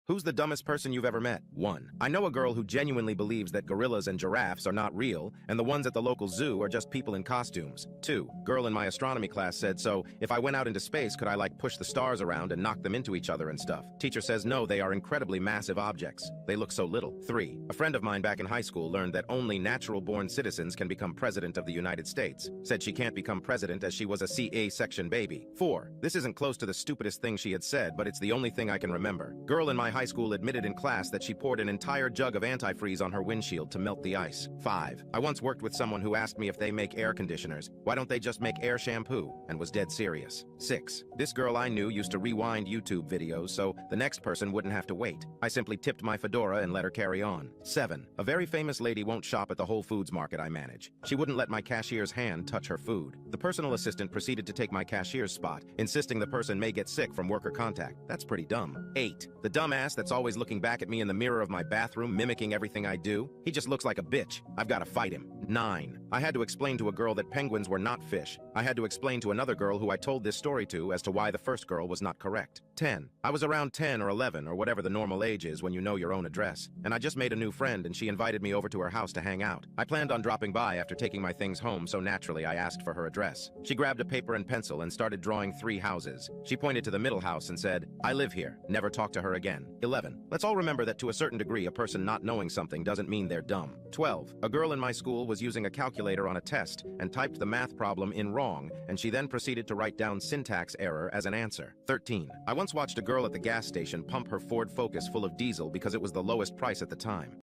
Who's the dumbest person you've ever met? 1. I know a girl who genuinely believes that gorillas and giraffes are not real, and the ones at the local zoo are just people in costumes. 2. Girl in my astronomy class said, so, if I went out into space, could I push the stars around and knock them into each other and stuff? Teacher says no, they are incredibly massive objects. They look so little. 3. A friend of mine back in high school learned that only natural-born citizens can become president of the United States. Said she can't become president as she was a CA-section baby. 4. This isn't close to the stupidest thing she had said, but it's the only thing I can remember. Girl in my high school admitted in class that she poured an entire jug of antifreeze on her windshield to melt the ice. 5. I once worked with someone who asked me if they make air conditioners, why don't they just make air shampoo, and was dead serious. 6. This girl I knew used to rewind YouTube videos so the next person wouldn't have to wait. I simply tipped my fedora and let her carry on. 7. A very famous lady won't shop at the Whole Foods market I manage. She wouldn't let my cashier's hand touch her food. The personal assistant proceeded to take my cashier's spot, insisting the person may get sick from worker contact. That's pretty dumb. 8. The dumbass that's always looking back at me in the mirror of my bathroom, mimicking everything I do. He just looks like a bitch. I've got to fight him. 9. I had to explain to a girl that penguins were not fish. I had to explain to another girl who I told this story to as to why the first girl was not correct. 10. I was around 10 or 11 or whatever the normal age is when you know your own address, and I just made a new friend and she invited me over to her house to hang out. I planned on dropping by after taking my things home, so naturally I asked for her address. She grabbed a paper and pencil and started drawing 3 houses. She pointed to the middle house and said, I live here. Never talk to her again. 11. Let's all remember that to a certain degree, a person not knowing something doesn't mean they're dumb. 12. A girl in my school was using a calculator on a test and typed the math problem in wrong, and she then proceeded to write down syntax error as an answer. 13. I once watched a girl at the gas station pump her Ford Focus full of diesel because it was the lowest price at the time.